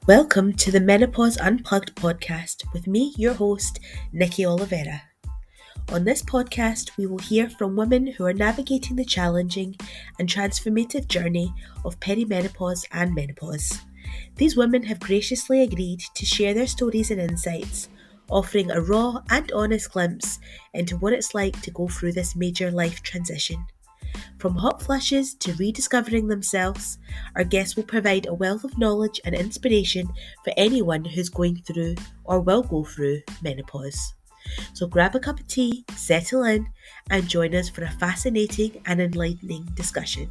Welcome to the Menopause Unplugged Podcast with me, your host, Nikki Oliveira. On this podcast, we will hear from women who are navigating the challenging and transformative journey of perimenopause and menopause. These women have graciously agreed to share their stories and insights, offering a raw and honest glimpse into what it's like to go through this major life transition. From hot flushes to rediscovering themselves, our guests will provide a wealth of knowledge and inspiration for anyone who's going through or will go through menopause. So grab a cup of tea, settle in, and join us for a fascinating and enlightening discussion.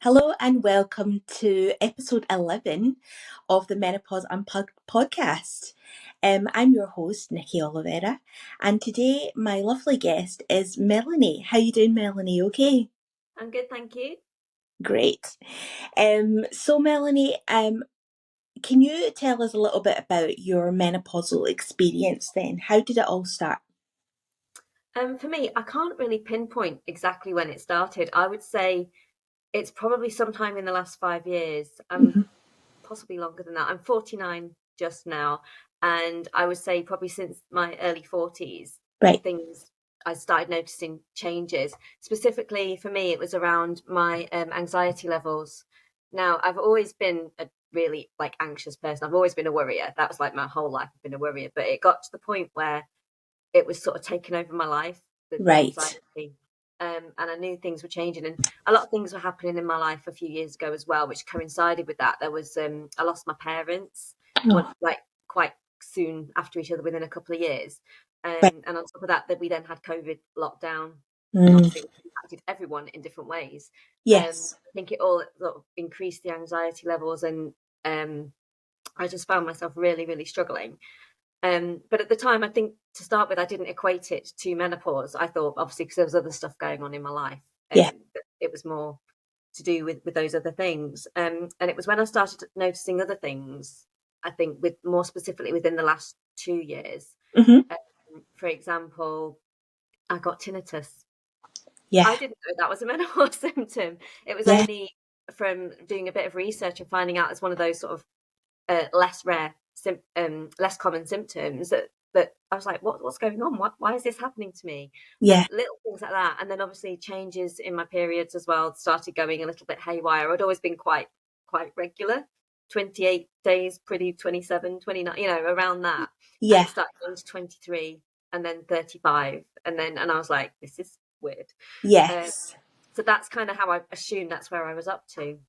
Hello and welcome to episode 11 of the Menopause Unplugged Podcast. I'm your host, Nikki Oliveira, and today my lovely guest is Melanie. How you doing, Melanie? Okay? I'm good, thank you. Great. So Melanie, can you tell us a little bit about your menopausal experience then? How did it all start? For me, I can't really pinpoint exactly when it started. I would say it's probably sometime in the last 5 years, possibly longer than that. I'm 49 just now, and I would say probably since my early 40s, Right. I started noticing changes. Specifically for me, it was around my anxiety levels. Now, I've always been a really anxious person. I've always been a worrier. That was my whole life. I've been a worrier, but it got to the point where it was sort of taking over my life, the Right. anxiety. And I knew things were changing, and a lot of things were happening in my life a few years ago as well, which coincided with that. There was I lost my parents quite soon after each other, within a couple of years, Right. and on top of that, we then had COVID lockdown, and Mm. obviously it impacted everyone in different ways. Yes. I think it all sort of increased the anxiety levels, and I just found myself really, really struggling. But at the time, I think to start with, I didn't equate it to menopause. I thought, obviously, because there was other stuff going on in my life, Yeah. it was more to do with those other things. And it was when I started noticing other things, I think, with more specifically within the last 2 years. Mm-hmm. For example, I got tinnitus. Yeah. I didn't know that was a menopause symptom. It was Yeah. only from doing a bit of research and finding out it's one of those sort of less rare, less common symptoms that I was like, what's going on? Why is this happening to me? Yeah. And little things like that. And then obviously changes in my periods as well started going a little bit haywire. I'd always been quite regular, 28 days, pretty 27, 29, around that. And Yeah. it started going to 23 and then 35. And I was like, this is weird. Yes. So that's kind of how I assumed that's where I was up to.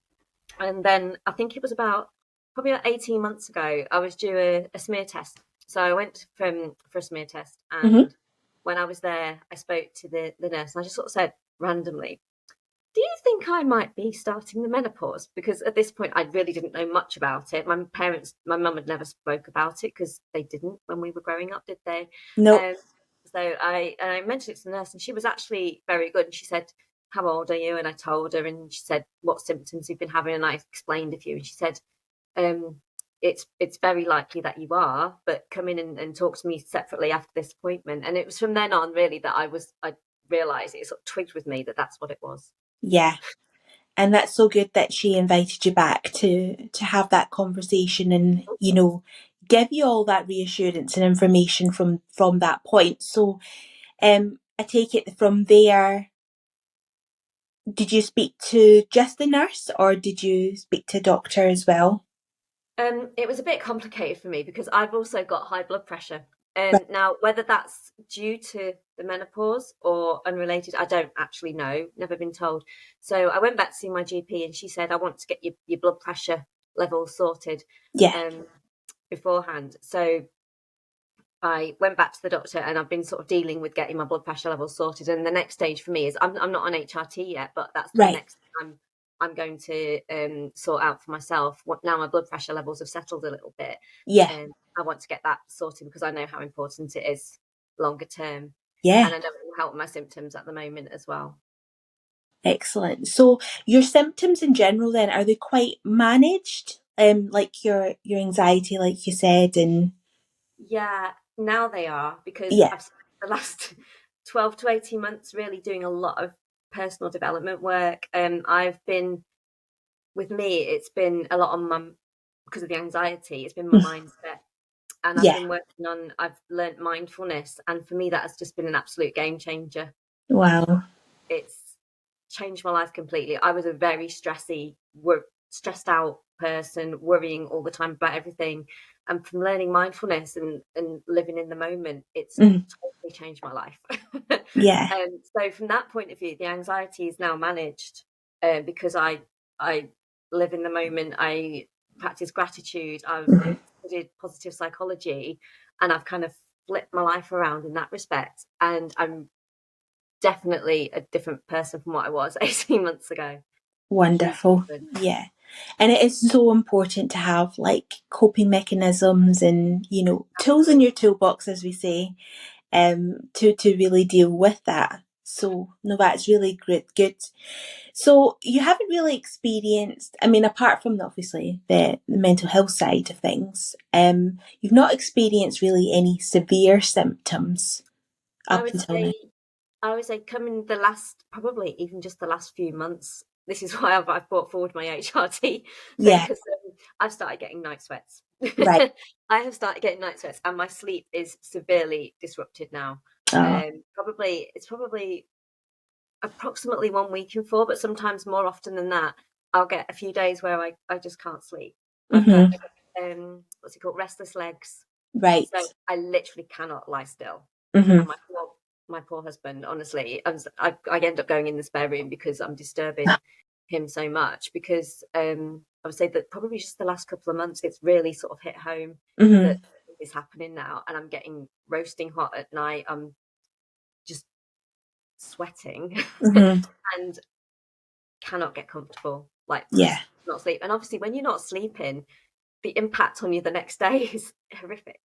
And then I think it was probably about 18 months ago, I was due a smear test. So I went for a smear test. Mm-hmm. And when I was there, I spoke to the nurse, and I just sort of said randomly, do you think I might be starting the menopause? Because at this point, I really didn't know much about it. My mum had never spoke about it because they didn't when we were growing up, did they? No. So I mentioned it to the nurse, and she was actually very good. And she said, how old are you? And I told her, and she said, what symptoms you've been having? And I explained a few. And she said, it's very likely that you are, but come in and talk to me separately after this appointment. And it was from then on, really, that I realised, it sort of twigged with me that that's what it was. Yeah. And that's so good that she invited you back to have that conversation and, give you all that reassurance and information from that point. So I take it from there, did you speak to just the nurse or did you speak to a doctor as well? It was a bit complicated for me because I've also got high blood pressure. Right. Now, whether that's due to the menopause or unrelated, I don't actually know. Never been told. So I went back to see my GP, and she said, I want to get your blood pressure levels sorted Yeah. beforehand. So I went back to the doctor, and I've been sort of dealing with getting my blood pressure levels sorted. And the next stage for me is I'm not on HRT yet, but that's the Right. next thing I'm going to sort out for myself. Now my blood pressure levels have settled a little bit. Yeah. I want to get that sorted because I know how important it is longer term. Yeah. And I know it will help my symptoms at the moment as well. Excellent. So your symptoms in general then, are they quite managed? Like your anxiety, like you said, and Yeah, now they are, because yeah. I've spent the last 12 to 18 months really doing a lot of personal development work. With me, it's been a lot on because of the anxiety, it's been my mindset. And I've learnt mindfulness. And for me, that has just been an absolute game changer. Wow. It's changed my life completely. I was a very stressed out person, worrying all the time about everything. And from learning mindfulness and living in the moment, it's totally changed my life. Yeah. So from that point of view, the anxiety is now managed because I live in the moment. I practice gratitude. I've studied positive psychology, and I've kind of flipped my life around in that respect. And I'm definitely a different person from what I was 18 months ago. Wonderful. Yeah. And it is so important to have like coping mechanisms and, you know, tools in your toolbox, as we say, to really deal with that. So no, that's really great. Good. So you haven't really experienced, I mean, apart from obviously the mental health side of things, you've not experienced really any severe symptoms I up would until now. say coming probably even just the last few months. This is why I've brought forward my HRT thing, Yeah. because I've started getting night sweats. Right. I have started getting night sweats, and my sleep is severely disrupted now. Oh. It's probably approximately 1 week in 4, but sometimes more often than that, I'll get a few days where I just can't sleep. I get what's it called, restless legs. Right. So I literally cannot lie still. Mm-hmm. And my poor husband, honestly, I end up going in the spare room because I'm disturbing him so much. Because I would say that probably just the last couple of months, it's really sort of hit home that is happening now, and I'm getting roasting hot at night. I'm just sweating and cannot get comfortable, like just not sleep. And obviously, when you're not sleeping, the impact on you the next day is horrific.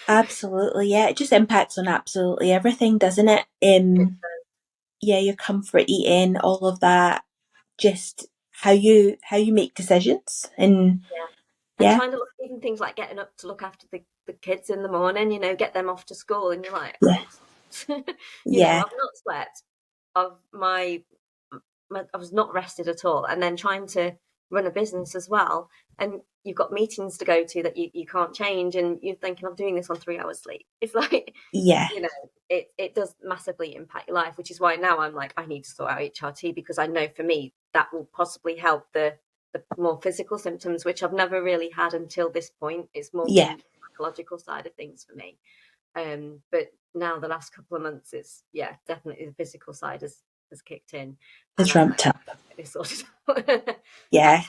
Absolutely, yeah. It just impacts on absolutely everything, doesn't it? Yeah, your comfort eating, all of that, just how you make decisions, and And trying to look, even things like getting up to look after the kids in the morning, get them off to school, and you're like, yeah, yeah, I've not slept, of I was not rested at all, and then trying to run a business as well, and you've got meetings to go to that you can't change, and you're thinking, I'm doing this on 3 hours sleep. It's like, yeah, it does massively impact your life, which is why now I'm like, I need to sort out HRT, because I know for me that will possibly help the more physical symptoms, which I've never really had until this point. It's more been the psychological side of things for me. But now the last couple of months, it's definitely the physical side has kicked in, it's and I'm like, ramped up. get this sorted out. Yeah.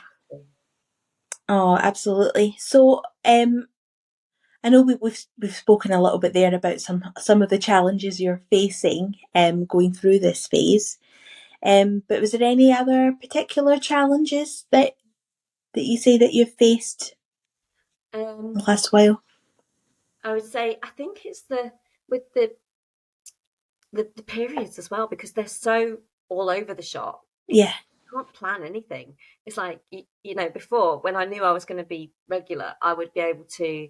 Oh, absolutely. So, I know we've spoken a little bit there about some of the challenges you're facing, going through this phase. But was there any other particular challenges that you say that you've faced the last while? I would say, I think it's with the periods as well, because they're so all over the shop. You can't plan anything. It's like, before, when I knew I was going to be regular, I would be able to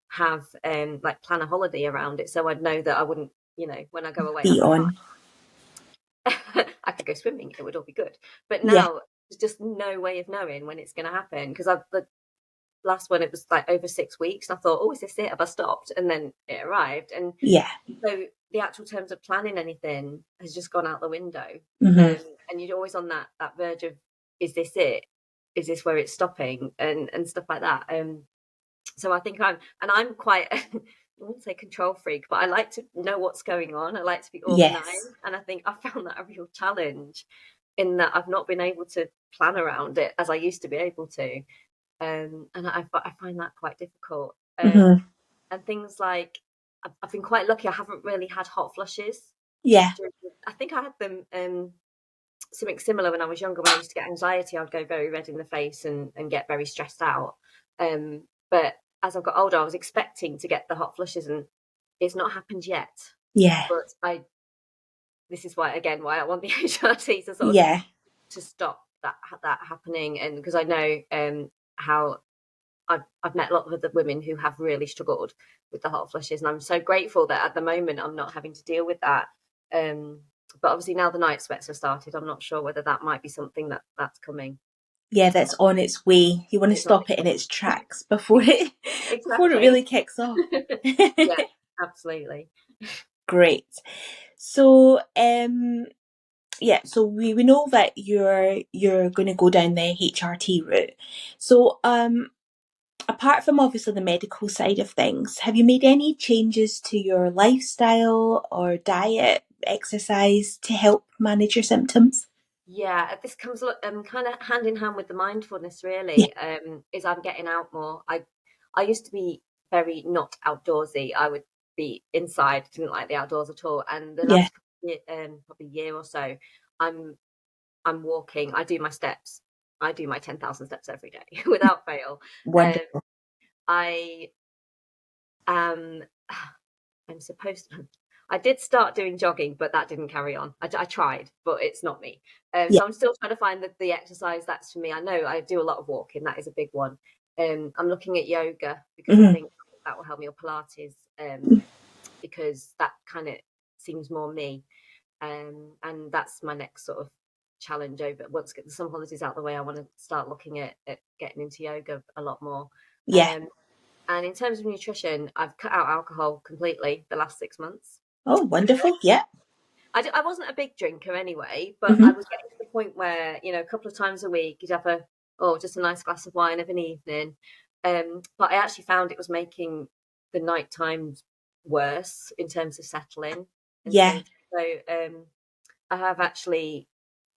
have like plan a holiday around it, so I'd know that I wouldn't, when I go away, Be on. I could go swimming, it would all be good. But now there's just no way of knowing when it's going to happen, because the last one, it was like over 6 weeks, and I thought, oh, is this it? Have I stopped? And then it arrived, and so the actual terms of planning anything has just gone out the window. And you're always on that verge of, is this it? Is this where it's stopping? And stuff like that. So I think I'm quite I wouldn't say control freak, but I like to know what's going on. I like to be organized, and I think I found that a real challenge, in that I've not been able to plan around it as I used to be able to. And I find that quite difficult. And things like, I've been quite lucky. I haven't really had hot flushes. I think I had them something similar when I was younger. When I used to get anxiety, I'd go very red in the face and get very stressed out. But as I've got older, I was expecting to get the hot flushes, and it's not happened yet. But this is why I want the HRT to sort of to stop that happening, and because I know how I've met a lot of other women who have really struggled with the hot flushes, and I'm so grateful that at the moment I'm not having to deal with that. But obviously now the night sweats have started, I'm not sure whether that might be something that's coming. Yeah, that's on its way. You want to It's on stop it in its tracks before it exactly. really kicks off. Yeah, absolutely. Great. So yeah, so we know that you're going to go down the HRT route. So apart from obviously the medical side of things, have you made any changes to your lifestyle or diet, exercise to help manage your symptoms? Yeah, this comes kind of hand in hand with the mindfulness, Yeah, really. Is I'm getting out more. I used to be very not outdoorsy. I would be inside, didn't like the outdoors at all. And the yeah, last probably year or so, I'm I'm walking. I do my steps. I do my 10,000 steps every day without fail. Um, wonderful. I am. I'm supposed to. I did start doing jogging, but that didn't carry on. I tried, but it's not me. Yeah, So I'm still trying to find the exercise that's for me. I know I do a lot of walking. That is a big one. I'm looking at yoga because I mhm, think that will help me, or Pilates, because that kind of seems more me. And that's my next sort of challenge over. Once get the summer holidays out of the way, I want to start looking at getting into yoga a lot more. yeah. Um, and in terms of nutrition, I've cut out alcohol completely the last 6 months. Oh, wonderful. Yeah. I wasn't a big drinker anyway, but I Hmm. was getting to the point where, a couple of times a week, you'd have just a nice glass of wine of an evening. But I actually found it was making the night times worse in terms of settling. In Yeah. terms, so I have actually,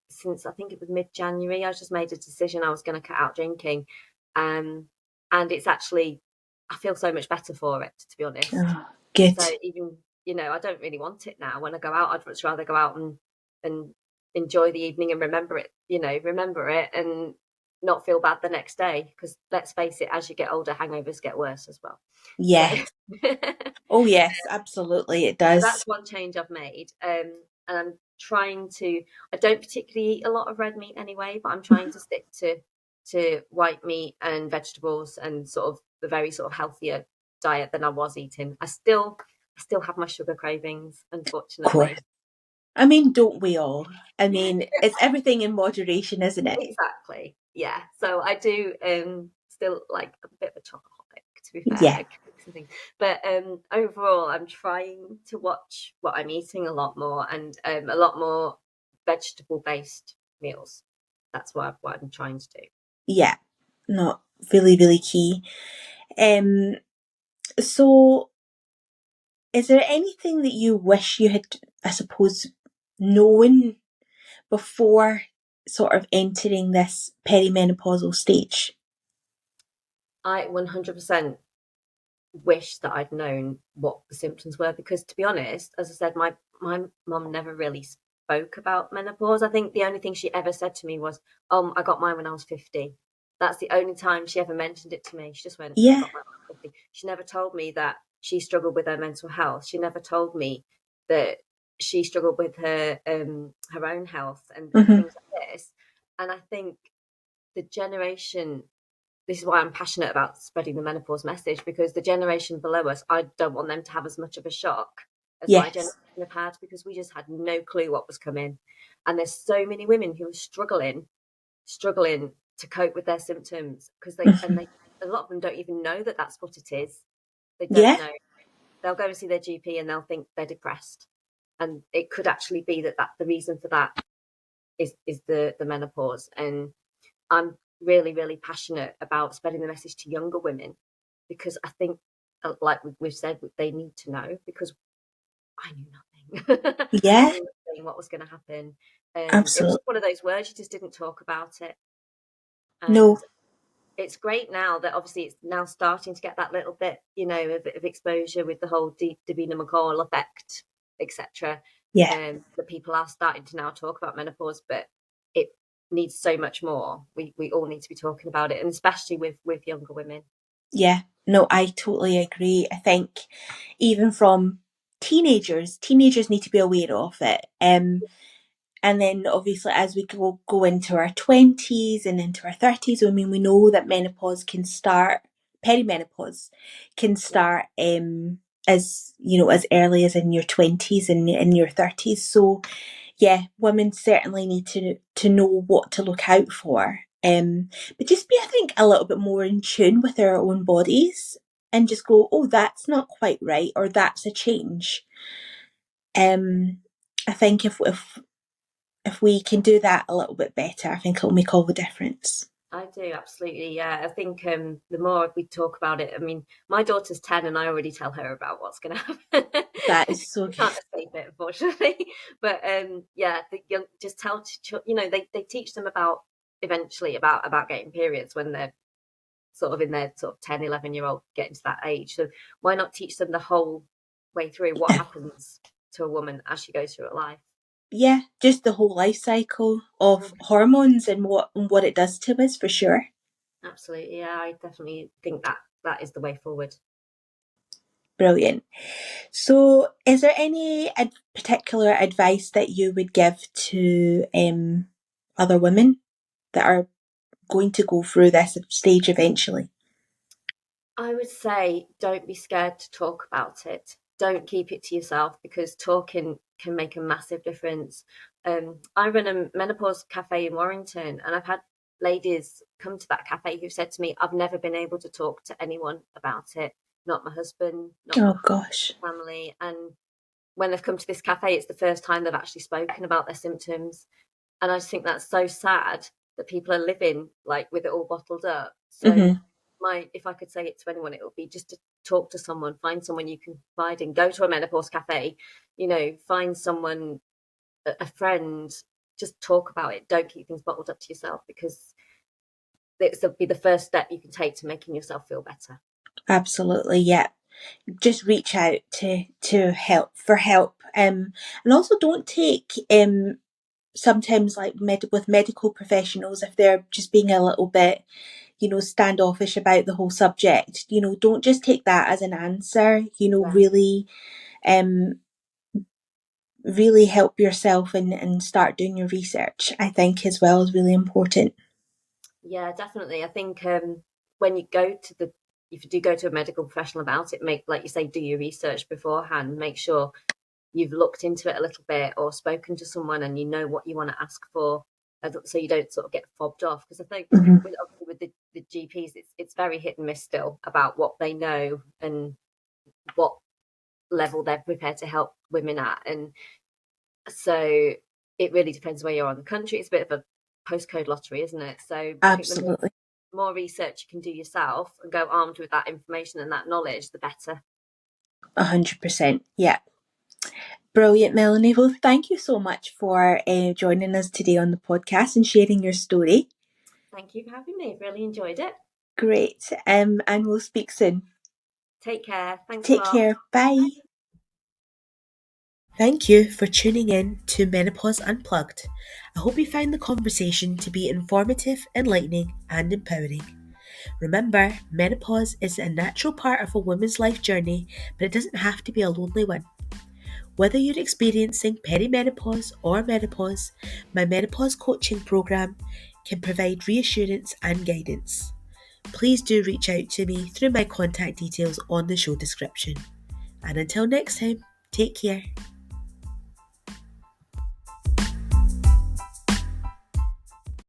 since I think it was mid-January, I just made a decision I was going to cut out drinking. Um, and it's actually, I feel so much better for it, to be honest. Oh, good. So even, I don't really want it now. When I go out, I'd much rather go out and enjoy the evening and remember it and not feel bad the next day. Because let's face it, as you get older, hangovers get worse as well. So Yeah. Oh, yes, absolutely. It that's does. one change I've made. And I'm trying to. I don't particularly eat a lot of red meat anyway, but I'm trying to stick to white meat and vegetables and sort of the very sort of healthier diet than I was eating. I still have my sugar cravings, Of course. unfortunately. I mean, don't we all? I mean, it's everything in moderation, isn't it? Exactly. Yeah. So I do still like a bit of a chocoholic, to be fair, Yeah. like cakes and things. But overall, I'm trying to watch what I'm eating a lot more and a lot more vegetable based meals. That's what I'm trying to do. Yeah. Not really, really key. Um, so is there anything that you wish you had, I suppose, known before sort of entering this perimenopausal stage? I 100% wish that I'd known what the symptoms were because, to be honest, as I said, my mum never really spoke about menopause. I think the only thing she ever said to me was, I got mine when I was 50." That's the only time she ever mentioned it to me. She just went, "I Yeah. got mine when I was 50." She never told me that she struggled with her mental health. She never told me that she struggled with her own health and Hmm. things like this. And I think the generation this is why I'm passionate about spreading the menopause message, because the generation below us, I don't want them to have as much of a shock as my generation Yes. have had, because we just had no clue what was coming. And there's so many women who are struggling to cope with their symptoms because Hmm. they a lot of them don't even know that that's what it is. They don't Yeah. know. They'll go and see their GP and they'll think they're depressed, and it could actually be that the reason for that is the menopause. And I'm really, really passionate about spreading the message to younger women because I think, like we've said, they need to know because I knew nothing. I Yeah. knew nothing what was going to happen. It was Absolutely. just one of those words, you just didn't talk about it. And No. it's great now that obviously it's now starting to get that little bit, of exposure with the whole Davina McCall effect, etc. Yeah. That people are starting to now talk about menopause, but it needs so much more. We all need to be talking about it, and especially with younger women. Yeah. No, I totally agree. I think even from teenagers need to be aware of it. And then obviously as we go into our 20s and into our 30s, I mean, we know that perimenopause can start as, as early as in your 20s and in your 30s. So yeah, women certainly need to know what to look out for. But just be, I think, a little bit more in tune with our own bodies and just go, oh, that's not quite right, or that's a change. I think if we can do that a little bit better, I think it'll make all the difference. I do, absolutely. Yeah, I think the more we talk about it, I mean, my daughter's 10 and I already tell her about what's going to happen. That is so We can't good. escape it, unfortunately. But yeah, the young, just tell, they teach them about eventually about getting periods when they're sort of in their sort of 10, 11-year-old getting to that age. So why not teach them the whole way through what happens to a woman as she goes through her life? Yeah, just the whole life cycle of hormones and what it does to us, for sure. Absolutely, yeah, I definitely think that is the way forward. Brilliant. So, is there any particular advice that you would give to other women that are going to go through this stage eventually? I would say don't be scared to talk about it. Don't keep it to yourself, because talking can make a massive difference. I run a menopause cafe in Warrington, and I've had ladies come to that cafe who said to me, I've never been able to talk to anyone about it, not my husband, not my Oh gosh. family. And when they've come to this cafe, it's the first time they've actually spoken about their symptoms. And I just think that's so sad that people are living like with it all bottled up. So Mm-hmm. if I could say it to anyone, it would be just to talk to someone, find someone you can confide in, go to a menopause cafe, find someone, a friend, just talk about it. Don't keep things bottled up to yourself, because it'll be the first step you can take to making yourself feel better. Absolutely, yeah. Just reach out to help. And also don't take sometimes like with medical professionals, if they're just being a little bit, standoffish about the whole subject, don't just take that as an answer. Really really help yourself and start doing your research, I think, as well, is really important. Yeah, definitely. I think when you go to if you do go to a medical professional about it, like you say, do your research beforehand. Make sure you've looked into it a little bit or spoken to someone and you know what you want to ask for, so you don't sort of get fobbed off. Because I think Mm-hmm. with the GPs, it's very hit and miss still about what they know and what level they're prepared to help women at. And so it really depends where you're on the country. It's a bit of a postcode lottery, isn't it? So I think the Absolutely. more research you can do yourself and go armed with that information and that knowledge, the better. 100%. Yeah. Brilliant, Melanie. Well, thank you so much for joining us today on the podcast and sharing your story. Thank you for having me. Really enjoyed it. Great. And we'll speak soon. Take care. Thanks a Take lot. care. Bye. Bye. Thank you for tuning in to Menopause Unplugged. I hope you found the conversation to be informative, enlightening, and empowering. Remember, menopause is a natural part of a woman's life journey, but it doesn't have to be a lonely one. Whether you're experiencing perimenopause or menopause, my menopause coaching program can provide reassurance and guidance. Please do reach out to me through my contact details on the show description. And until next time, take care.